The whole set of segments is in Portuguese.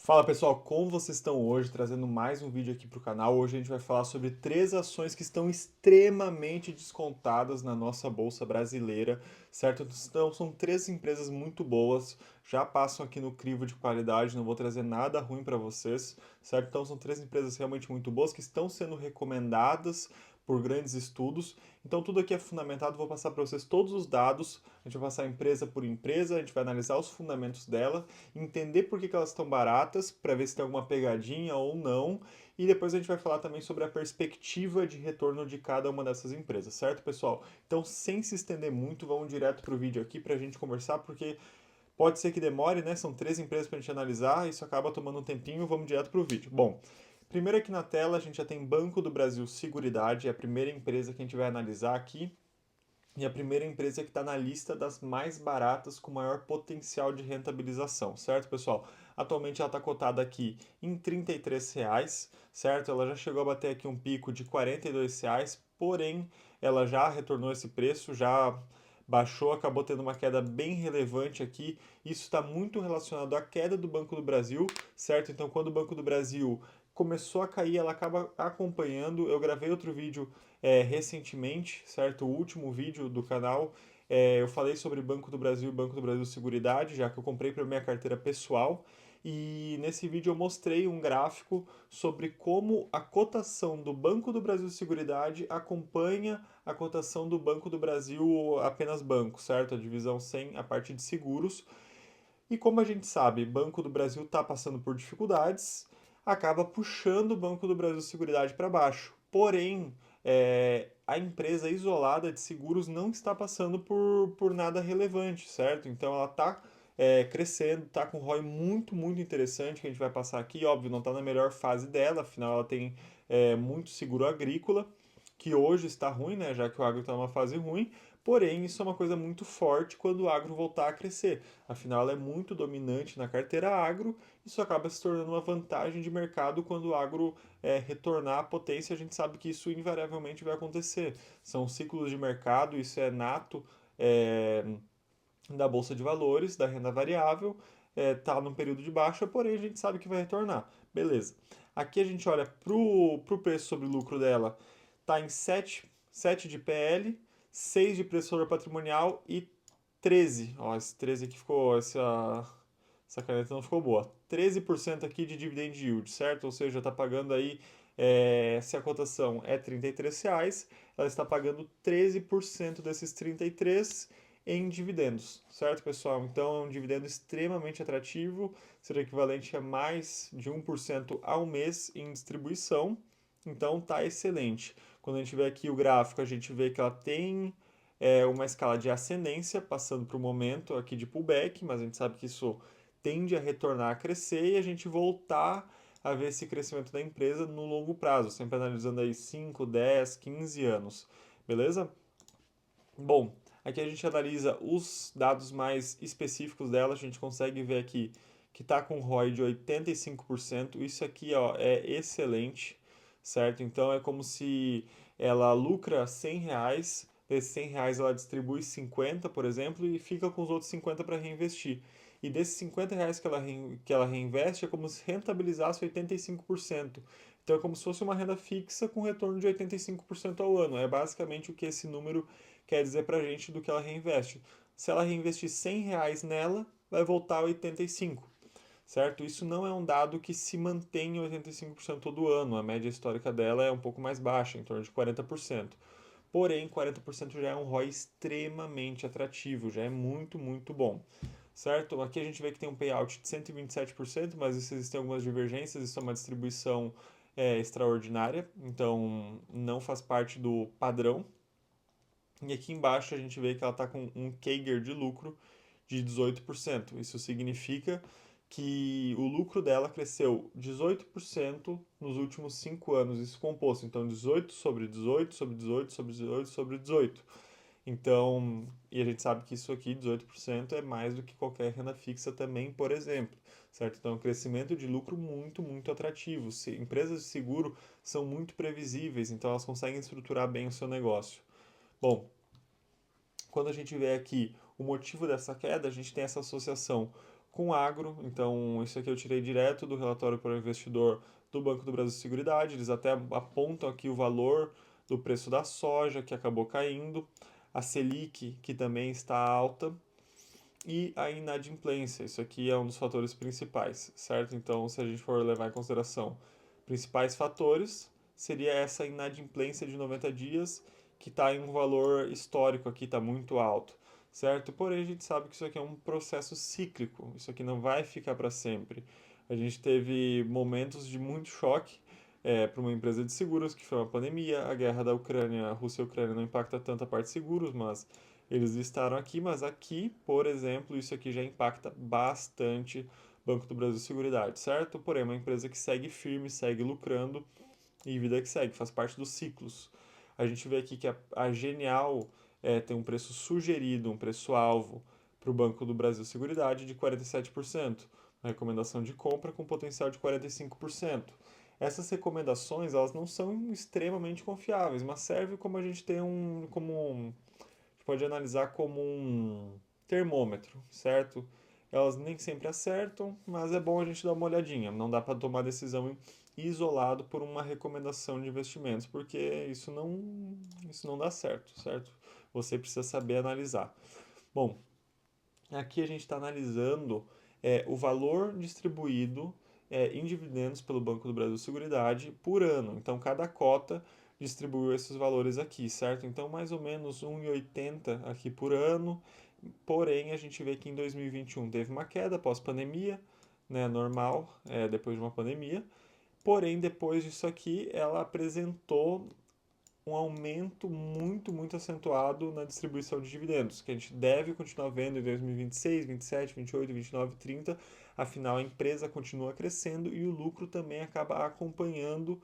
Fala pessoal, como vocês estão hoje? Trazendo mais um vídeo aqui para o canal. Hoje a gente vai falar sobre três ações que estão extremamente descontadas na nossa bolsa brasileira, certo? Então são três empresas muito boas, já passam aqui no crivo de qualidade, não vou trazer nada ruim para vocês, certo? Então são três empresas realmente muito boas que estão sendo recomendadas por grandes estudos. Então tudo aqui é fundamentado, vou passar para vocês todos os dados, a gente vai passar empresa por empresa, a gente vai analisar os fundamentos dela, entender por que elas estão baratas, para ver se tem alguma pegadinha ou não, e depois a gente vai falar também sobre a perspectiva de retorno de cada uma dessas empresas, certo, pessoal? Então, sem se estender muito, vamos direto para o vídeo aqui para a gente conversar, porque pode ser que demore, né? São três empresas para a gente analisar, isso acaba tomando um tempinho, vamos direto para o vídeo. Bom, primeiro aqui na tela a gente já tem Banco do Brasil Seguridade, é a primeira empresa que a gente vai analisar aqui. E a primeira empresa que está na lista das mais baratas com maior potencial de rentabilização, certo, pessoal? Atualmente ela está cotada aqui em R$ 33, certo? Ela já chegou a bater aqui um pico de R$ 42, porém ela já retornou esse preço, já baixou, acabou tendo uma queda bem relevante aqui. Isso está muito relacionado à queda do Banco do Brasil, certo? Então, quando o Banco do Brasil começou a cair, ela acaba acompanhando. Eu gravei outro vídeo recentemente, certo? O último vídeo do canal. Eu falei sobre Banco do Brasil e Banco do Brasil Seguridade, já que eu comprei para minha carteira pessoal. E nesse vídeo eu mostrei um gráfico sobre como a cotação do Banco do Brasil Seguridade acompanha a cotação do Banco do Brasil apenas banco, certo? A divisão sem a parte de seguros. E como a gente sabe, Banco do Brasil está passando por dificuldades, acaba puxando o Banco do Brasil Seguridade para baixo. Porém, a empresa isolada de seguros não está passando por nada relevante, certo? Então ela está crescendo, está com um ROI muito, muito interessante que a gente vai passar aqui. Óbvio, não está na melhor fase dela, afinal ela tem muito seguro agrícola, que hoje está ruim, né, já que o agro está numa fase ruim. Porém, isso é uma coisa muito forte quando o agro voltar a crescer. Afinal, ela é muito dominante na carteira agro, isso acaba se tornando uma vantagem de mercado quando o agro retornar à potência. A gente sabe que isso invariavelmente vai acontecer. São ciclos de mercado, isso é nato é, da bolsa de valores, da renda variável, está num período de baixa, porém a gente sabe que vai retornar. Beleza. Aqui a gente olha para o preço sobre lucro dela, está em 7 de PL, 6 de preço sobre patrimonial e 13. Ó, esse 13 aqui ficou. Essa caneta não ficou boa. 13% aqui de dividend yield, certo? Ou seja, está pagando aí. Se a cotação é R$ 33, ela está pagando 13% desses 33 em dividendos, certo, pessoal? Então, é um dividendo extremamente atrativo, será equivalente a mais de 1% ao mês em distribuição. Então, tá excelente. Quando a gente vê aqui o gráfico, a gente vê que ela tem uma escala de ascendência, passando para o momento aqui de pullback, mas a gente sabe que isso tende a retornar a crescer e a gente voltar a ver esse crescimento da empresa no longo prazo, sempre analisando aí 5, 10, 15 anos, beleza? Bom, aqui a gente analisa os dados mais específicos dela, a gente consegue ver aqui que está com ROI de 85%, isso aqui ó, é excelente, certo? Então é como se ela lucra R$ 100, desses R$ 100 ela distribui 50, por exemplo, e fica com os outros 50 para reinvestir. E desses R$ 50 que ela reinveste é como se rentabilizasse 85%. Então é como se fosse uma renda fixa com retorno de 85% ao ano. É basicamente o que esse número quer dizer pra gente do que ela reinveste. Se ela reinvestir R$ 100 nela, vai voltar a 85, certo? Isso não é um dado que se mantém em 85% todo ano. A média histórica dela é um pouco mais baixa, em torno de 40%. Porém, 40% já é um ROI extremamente atrativo, já é muito, muito bom. Certo? Aqui a gente vê que tem um payout de 127%, mas existem algumas divergências, isso é uma distribuição extraordinária, então não faz parte do padrão. E aqui embaixo a gente vê que ela está com um CAGR de lucro de 18%. Isso significa que o lucro dela cresceu 18% nos últimos 5 anos, isso composto. Então, 18 sobre 18 sobre 18 sobre 18 sobre 18. Então, e a gente sabe que isso aqui, 18%, é mais do que qualquer renda fixa também, por exemplo, certo? Então, é um crescimento de lucro muito, muito atrativo. Empresas de seguro são muito previsíveis, então elas conseguem estruturar bem o seu negócio. Bom, quando a gente vê aqui o motivo dessa queda, a gente tem essa associação com agro. Então, isso aqui eu tirei direto do relatório para o investidor do Banco do Brasil Seguridade. Eles até apontam aqui o valor do preço da soja, que acabou caindo, a Selic, que também está alta, e a inadimplência. Isso aqui é um dos fatores principais, certo? Então, se a gente for levar em consideração principais fatores, seria essa inadimplência de 90 dias, que está em um valor histórico aqui, está muito alto, certo? Porém, a gente sabe que isso aqui é um processo cíclico, isso aqui não vai ficar para sempre. A gente teve momentos de muito choque para uma empresa de seguros, que foi uma pandemia, a guerra da Ucrânia, a Rússia e a Ucrânia não impacta tanto a parte de seguros, mas eles listaram aqui, mas aqui, por exemplo, isso aqui já impacta bastante Banco do Brasil Seguridade, certo? Porém, é uma empresa que segue firme, segue lucrando e vida que segue, faz parte dos ciclos. A gente vê aqui que a Genial tem um preço sugerido, um preço-alvo para o Banco do Brasil Seguridade de 47%, uma recomendação de compra com potencial de 45%. Essas recomendações, elas não são extremamente confiáveis, mas serve como a gente tem pode analisar como um termômetro, certo? Elas nem sempre acertam, mas é bom a gente dar uma olhadinha. Não dá para tomar decisão isolado por uma recomendação de investimentos, porque isso não dá certo, certo? Você precisa saber analisar. Bom, aqui a gente está analisando o valor distribuído em dividendos pelo Banco do Brasil Seguridade por ano. Então, cada cota distribuiu esses valores aqui, certo? Então, mais ou menos 1,80 aqui por ano. Porém, a gente vê que em 2021 teve uma queda pós-pandemia, né, normal, depois de uma pandemia. Porém, depois disso aqui, ela apresentou um aumento muito, muito acentuado na distribuição de dividendos, que a gente deve continuar vendo em 2026, 27, 28, 29, 30. Afinal, a empresa continua crescendo e o lucro também acaba acompanhando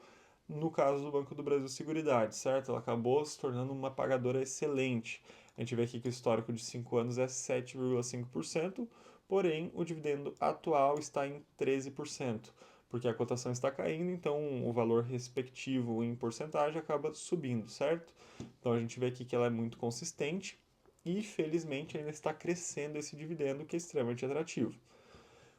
no caso do Banco do Brasil Seguridade, certo? Ela acabou se tornando uma pagadora excelente. A gente vê aqui que o histórico de 5 anos é 7,5%, porém o dividendo atual está em 13%, porque a cotação está caindo, então o valor respectivo em porcentagem acaba subindo, certo? Então a gente vê aqui que ela é muito consistente e felizmente ainda está crescendo esse dividendo, que é extremamente atrativo.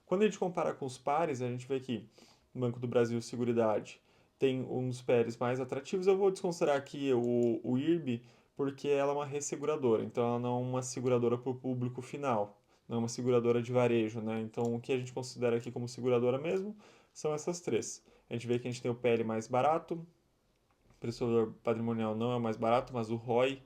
Quando a gente compara com os pares, a gente vê que o Banco do Brasil Seguridade tem um dos pares mais atrativos. Eu vou desconsiderar aqui o IRB, porque ela é uma resseguradora, então ela não é uma seguradora para o público final, não é uma seguradora de varejo, né? Então o que a gente considera aqui como seguradora mesmo são essas três. A gente vê que a gente tem o PL mais barato, o preço patrimonial não é o mais barato, mas o ROI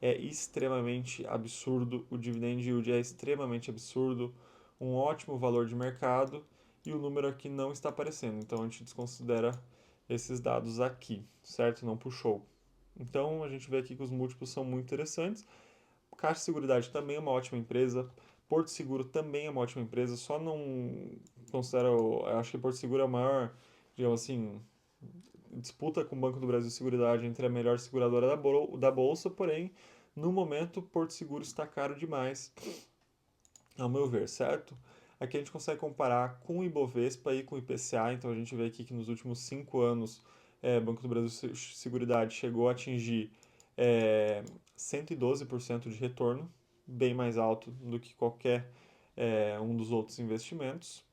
é extremamente absurdo, o dividend yield é extremamente absurdo, um ótimo valor de mercado e o número aqui não está aparecendo, então a gente desconsidera esses dados aqui, certo? Não puxou. Então a gente vê aqui que os múltiplos são muito interessantes. Caixa Seguridade também é uma ótima empresa. Porto Seguro também é uma ótima empresa, só não considero, eu acho que Porto Seguro é a maior, digamos assim, disputa com o Banco do Brasil Seguridade entre a melhor seguradora da bolsa, porém, no momento, Porto Seguro está caro demais, ao meu ver, certo? Aqui a gente consegue comparar com o Ibovespa e com o IPCA, então a gente vê aqui que nos últimos 5 anos, Banco do Brasil Seguridade chegou a atingir 112% de retorno, bem mais alto do que qualquer um dos outros investimentos.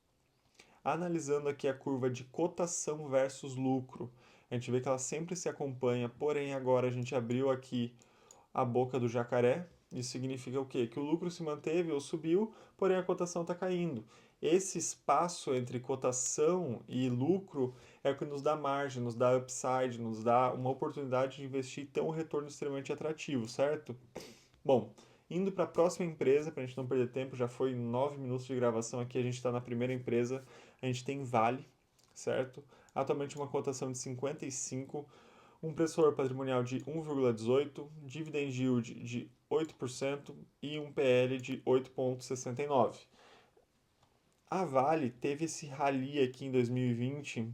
Analisando aqui a curva de cotação versus lucro, a gente vê que ela sempre se acompanha, porém agora a gente abriu aqui a boca do jacaré. Isso significa o quê? Que o lucro se manteve ou subiu, porém a cotação está caindo. Esse espaço entre cotação e lucro é o que nos dá margem, nos dá upside, nos dá uma oportunidade de investir e ter um retorno extremamente atrativo, certo? Bom, indo para a próxima empresa, para a gente não perder tempo, já foi 9 minutos de gravação aqui, a gente está na primeira empresa, a gente tem Vale, certo? Atualmente uma cotação de 55, um preço patrimonial de 1,18, dividend yield de 8% e um PL de 8,69. A Vale teve esse rally aqui em 2020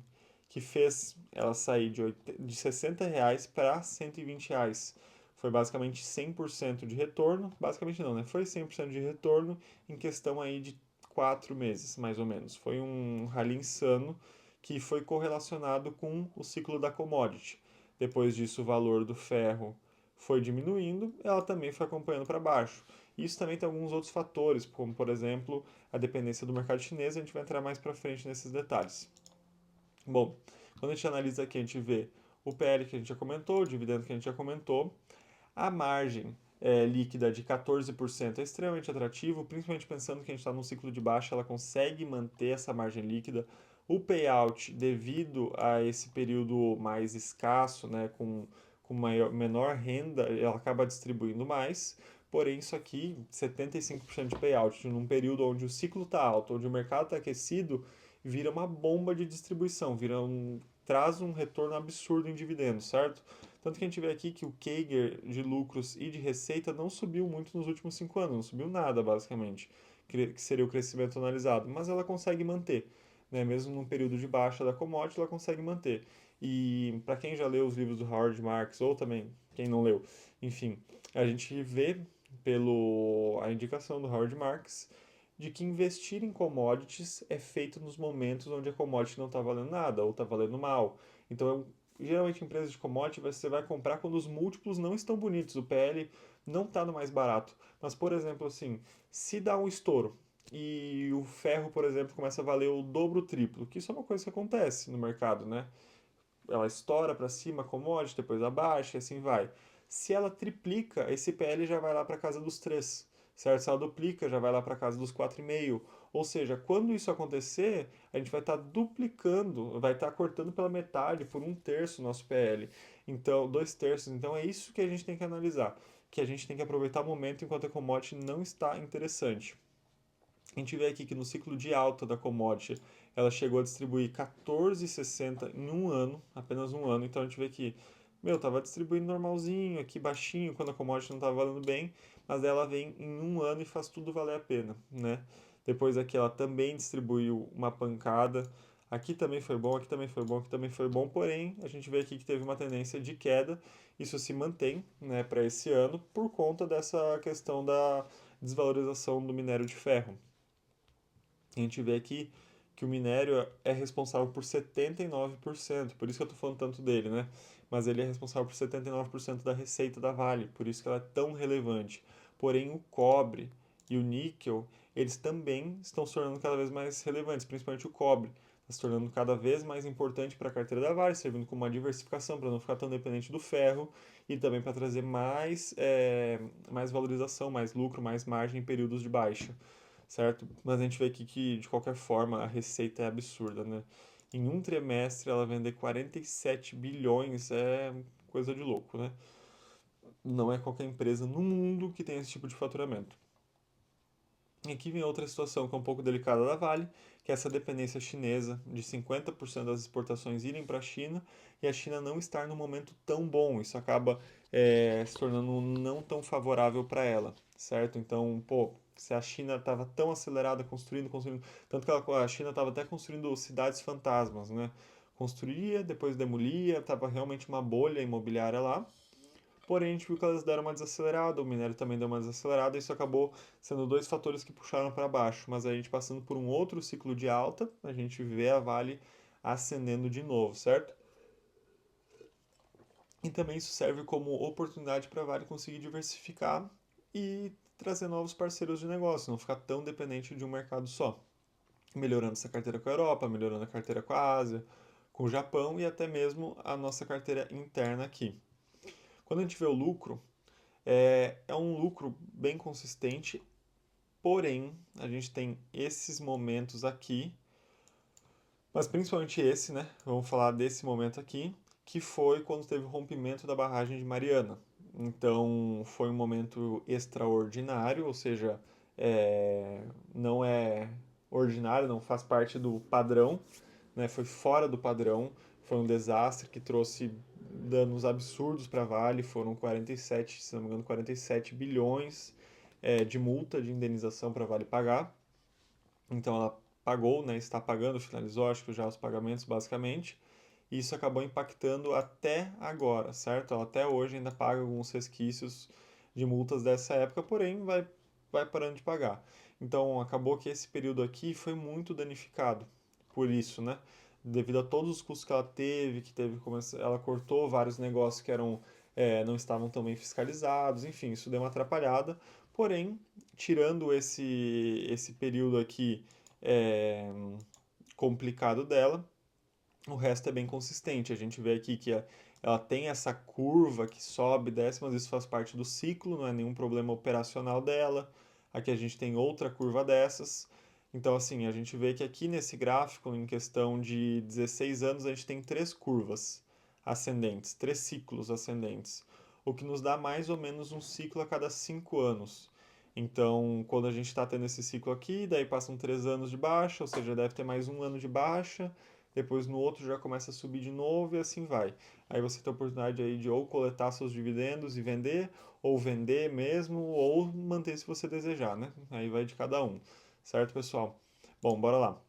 que fez ela sair de R$ 60 para R$ 120. Foi basicamente 100% de retorno, basicamente não, né? Foi 100% de retorno em questão aí de 4 meses, mais ou menos. Foi um rally insano que foi correlacionado com o ciclo da commodity. Depois disso, o valor do ferro foi diminuindo, ela também foi acompanhando para baixo. Isso também tem alguns outros fatores, como por exemplo a dependência do mercado chinês, a gente vai entrar mais para frente nesses detalhes. Bom, quando a gente analisa aqui, a gente vê o PL que a gente já comentou, o dividendo que a gente já comentou, a margem líquida de 14% é extremamente atrativo, principalmente pensando que a gente está num ciclo de baixa, ela consegue manter essa margem líquida. O payout, devido a esse período mais escasso, né, com menor renda, ela acaba distribuindo mais. Porém, isso aqui, 75% de payout, num período onde o ciclo está alto, onde o mercado está aquecido, vira uma bomba de distribuição, traz um retorno absurdo em dividendos, certo? Tanto que a gente vê aqui que o CAGR de lucros e de receita não subiu muito nos últimos 5 anos, não subiu nada, basicamente, que seria o crescimento analisado, mas ela consegue manter, né? Mesmo num período de baixa da commodity, ela consegue manter. E para quem já leu os livros do Howard Marks, ou também quem não leu, enfim, a gente vê pelo a indicação do Howard Marks de que investir em commodities é feito nos momentos onde a commodity não está valendo nada ou está valendo mal. Então, geralmente, empresas de commodity você vai comprar quando os múltiplos não estão bonitos, o PL não está no mais barato. Mas, por exemplo, assim, se dá um estouro e o ferro, por exemplo, começa a valer o dobro, o triplo, que isso é uma coisa que acontece no mercado, né? Ela estoura para cima a commodity, depois abaixa e assim vai. Se ela triplica, esse PL já vai lá para casa dos 3, certo? Se ela duplica, já vai lá para casa dos 4,5. Ou seja, quando isso acontecer, a gente vai estar duplicando, vai estar cortando pela metade, por um terço o nosso PL. Então, 2 terços. Então é isso que a gente tem que analisar, que a gente tem que aproveitar o momento enquanto a commodity não está interessante. A gente vê aqui que no ciclo de alta da commodity, ela chegou a distribuir 14,60 em um ano, apenas um ano. Então a gente vê que, meu, tava distribuindo normalzinho, aqui baixinho, quando a commodity não tava valendo bem, mas ela vem em um ano e faz tudo valer a pena, né? Depois aqui ela também distribuiu uma pancada. Aqui também foi bom, aqui também foi bom, aqui também foi bom, porém a gente vê aqui que teve uma tendência de queda. Isso se mantém, né, para esse ano por conta dessa questão da desvalorização do minério de ferro. A gente vê aqui que o minério é responsável por 79%, por isso que eu estou falando tanto dele, né? Mas ele é responsável por 79% da receita da Vale, por isso que ela é tão relevante. Porém, o cobre e o níquel, eles também estão se tornando cada vez mais relevantes, principalmente o cobre. Está se tornando cada vez mais importante para a carteira da Vale, servindo como uma diversificação para não ficar tão dependente do ferro e também para trazer mais valorização, mais lucro, mais margem em períodos de baixa, certo? Mas a gente vê aqui que, de qualquer forma, a receita é absurda, né? Em um trimestre, ela vender 47 bilhões é coisa de louco, né? Não é qualquer empresa no mundo que tem esse tipo de faturamento. E aqui vem outra situação que é um pouco delicada da Vale, que é essa dependência chinesa de 50% das exportações irem para a China e a China não estar num momento tão bom. Isso acaba se tornando não tão favorável para ela, certo? Então, pô, se a China estava tão acelerada construindo, tanto que a China estava até construindo cidades fantasmas, né? Construía, depois demolia, estava realmente uma bolha imobiliária lá. Porém, a gente viu que elas deram uma desacelerada, o minério também deu uma desacelerada, e isso acabou sendo dois fatores que puxaram para baixo. Mas a gente passando por um outro ciclo de alta, a gente vê a Vale ascendendo de novo, certo? E também isso serve como oportunidade para a Vale conseguir diversificar e trazer novos parceiros de negócio, não ficar tão dependente de um mercado só. Melhorando essa carteira com a Europa, melhorando a carteira com a Ásia, com o Japão e até mesmo a nossa carteira interna aqui. Quando a gente vê o lucro, é um lucro bem consistente, porém a gente tem esses momentos aqui, mas principalmente esse, né? Vamos falar desse momento aqui, que foi quando teve o rompimento da barragem de Mariana. Então foi um momento extraordinário, ou seja, não é ordinário, não faz parte do padrão, né? Foi fora do padrão, foi um desastre que trouxe danos absurdos para a Vale, foram 47, se não me engano, 47 bilhões de multa de indenização para a Vale pagar. Então ela pagou, né, está pagando, finalizou acho que já os pagamentos basicamente, e isso acabou impactando até agora, certo? Ela até hoje ainda paga alguns resquícios de multas dessa época, porém vai parando de pagar. Então acabou que esse período aqui foi muito danificado por isso, né? Devido a todos os custos que ela teve, ela cortou vários negócios que não estavam tão bem fiscalizados, enfim, isso deu uma atrapalhada, Porém, tirando esse período aqui é, complicado dela, o resto é bem consistente. A gente vê aqui que ela tem essa curva que sobe e desce, mas isso faz parte do ciclo, não é nenhum problema operacional dela. Aqui a gente tem outra curva dessas. Então, assim, a gente vê que aqui nesse gráfico, em questão de 16 anos, a gente tem três curvas ascendentes, três ciclos ascendentes, o que nos dá mais ou menos um ciclo a cada 5 anos. Então, quando a gente está tendo esse ciclo aqui, daí passam 3 anos de baixa, ou seja, deve ter mais um ano de baixa, depois no outro já começa a subir de novo e assim vai. Aí você tem a oportunidade aí de ou coletar seus dividendos e vender, ou vender mesmo, ou manter se você desejar, né? Aí vai de cada um, certo, pessoal? Bom, bora lá.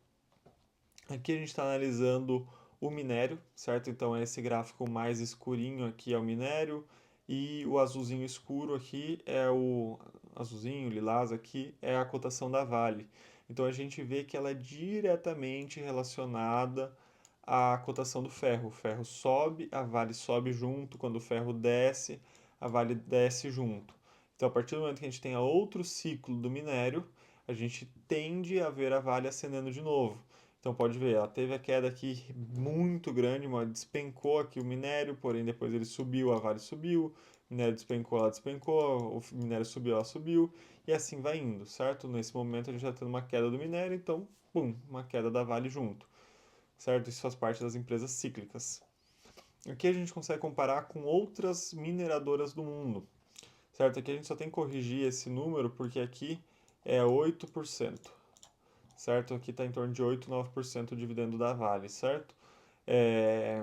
Aqui a gente está analisando o minério, certo? Então esse gráfico mais escurinho aqui é o minério e o azulzinho escuro aqui é o azulzinho, lilás aqui é a cotação da Vale. Então a gente vê que ela é diretamente relacionada à cotação do ferro. O ferro sobe, a Vale sobe junto, quando o ferro desce, a Vale desce junto. Então a partir do momento que a gente tenha outro ciclo do minério, a gente tende a ver a Vale ascendendo de novo. Então pode ver, ela teve a queda aqui muito grande, mas despencou aqui o minério, porém depois ele subiu, a Vale subiu, o minério despencou, ela despencou, o minério subiu, ela subiu, e assim vai indo, certo? Nesse momento a gente já está tendo uma queda do minério, então, pum, uma queda da Vale junto, certo? Isso faz parte das empresas cíclicas. Aqui a gente consegue comparar com outras mineradoras do mundo, certo? Aqui a gente só tem que corrigir esse número porque aqui é 8%, certo? Aqui está em torno de 8, 9% o dividendo da Vale, certo?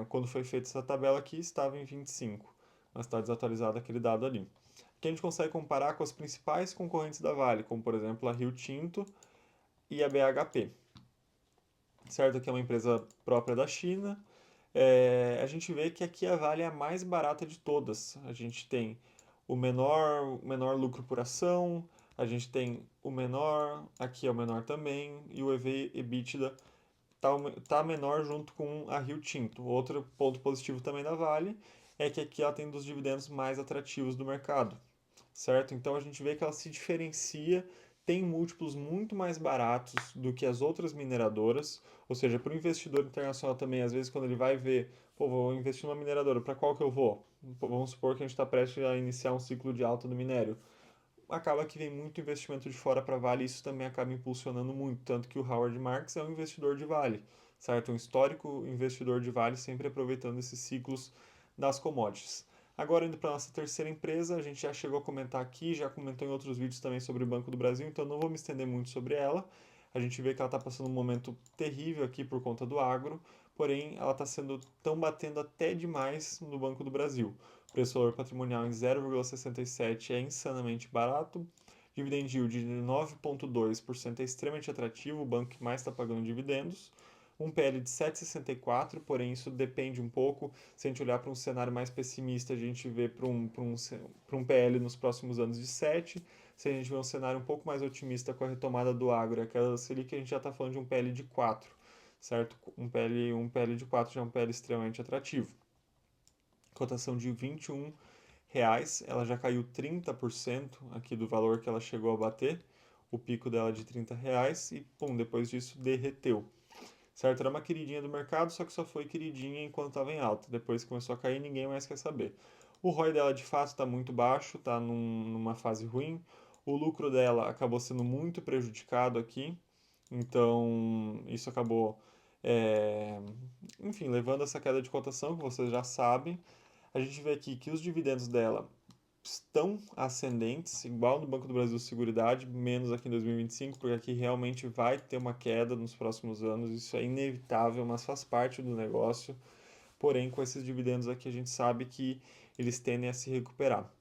Quando foi feita essa tabela aqui, estava em 25, mas está desatualizado aquele dado ali. Aqui a gente consegue comparar com as principais concorrentes da Vale, como por exemplo a Rio Tinto e a BHP, certo? Aqui é uma empresa própria da China. A gente vê que aqui a Vale é a mais barata de todas. A gente tem o menor lucro por ação, a gente tem o menor, aqui é o menor também, e o EV/EBITDA tá menor junto com a Rio Tinto. Outro ponto positivo também da Vale é que aqui ela tem um dos dividendos mais atrativos do mercado, certo? Então a gente vê que ela se diferencia, tem múltiplos muito mais baratos do que as outras mineradoras, ou seja, para o investidor internacional também, às vezes quando ele vai ver, pô, vou investir numa mineradora, para qual que eu vou? Vamos supor que a gente está prestes a iniciar um ciclo de alta do minério. Acaba que vem muito investimento de fora para Vale e isso também acaba impulsionando muito, tanto que o Howard Marks é um investidor de Vale, certo? Um histórico investidor de Vale, sempre aproveitando esses ciclos das commodities. Agora, indo para a nossa terceira empresa, a gente já chegou a comentar aqui, já comentou em outros vídeos também sobre o Banco do Brasil, então não vou me estender muito sobre ela. A gente vê que ela está passando um momento terrível aqui por conta do agro, porém ela está sendo tão batendo até demais no Banco do Brasil. O preço-valor patrimonial em 0,67 é insanamente barato. Dividend yield de 9,2% é extremamente atrativo, o banco que mais está pagando dividendos. Um PL de 7,64, porém isso depende um pouco. Se a gente olhar para um cenário mais pessimista, a gente vê para um PL nos próximos anos de 7. Se a gente vê um cenário um pouco mais otimista com a retomada do agro e aquela Selic, a gente já está falando de um PL de 4, certo? Um PL de 4 já é um PL extremamente atrativo. Cotação de R$ 21, ela já caiu 30% aqui do valor que ela chegou a bater, o pico dela de R$ 30 e pum, depois disso derreteu. Certo? Era uma queridinha do mercado, só que só foi queridinha enquanto estava em alta. Depois que começou a cair, ninguém mais quer saber. O ROI dela de fato está muito baixo, está numa fase ruim. O lucro dela acabou sendo muito prejudicado aqui, então isso acabou, é, enfim, levando essa queda de cotação, que vocês já sabem. A gente vê aqui que os dividendos dela estão ascendentes, igual no Banco do Brasil Seguridade, menos aqui em 2025, porque aqui realmente vai ter uma queda nos próximos anos, isso é inevitável, mas faz parte do negócio. Porém, com esses dividendos aqui, a gente sabe que eles tendem a se recuperar.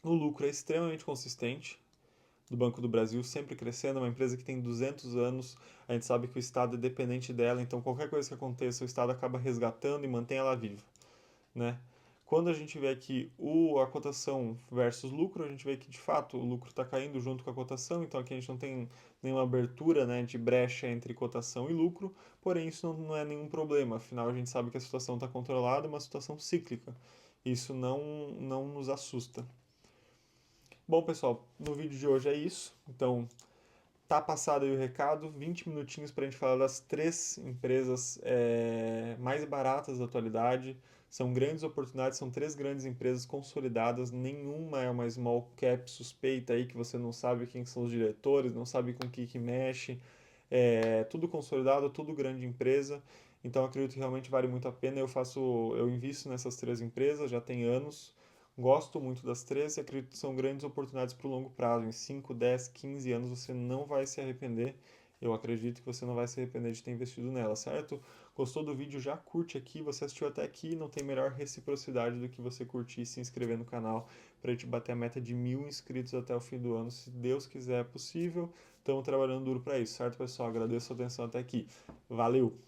O lucro é extremamente consistente do Banco do Brasil, sempre crescendo, é uma empresa que tem 200 anos, a gente sabe que o Estado é dependente dela, então qualquer coisa que aconteça, o Estado acaba resgatando e mantém ela viva, né? Quando a gente vê aqui a cotação versus lucro, a gente vê que de fato o lucro está caindo junto com a cotação, então aqui a gente não tem nenhuma abertura, né, de brecha entre cotação e lucro, porém isso não é nenhum problema, afinal a gente sabe que a situação está controlada, é uma situação cíclica, isso não nos assusta. Bom, pessoal, no vídeo de hoje é isso. Então, tá passado aí o recado, 20 minutinhos para a gente falar das três empresas mais baratas da atualidade. São grandes oportunidades, são três grandes empresas consolidadas, nenhuma é uma small cap suspeita aí que você não sabe quem são os diretores, não sabe com o que mexe. É tudo consolidado, tudo grande empresa. Então acredito que realmente vale muito a pena. Eu invisto nessas três empresas já tem anos. Gosto muito das três e acredito que são grandes oportunidades para o longo prazo. Em 5, 10, 15 anos você não vai se arrepender. Eu acredito que você não vai se arrepender de ter investido nela, certo? Gostou do vídeo? Já curte aqui. Você assistiu até aqui, não tem melhor reciprocidade do que você curtir e se inscrever no canal para a gente bater a meta de 1.000 inscritos até o fim do ano. Se Deus quiser, é possível. Estamos trabalhando duro para isso, certo, pessoal? Agradeço a atenção até aqui. Valeu!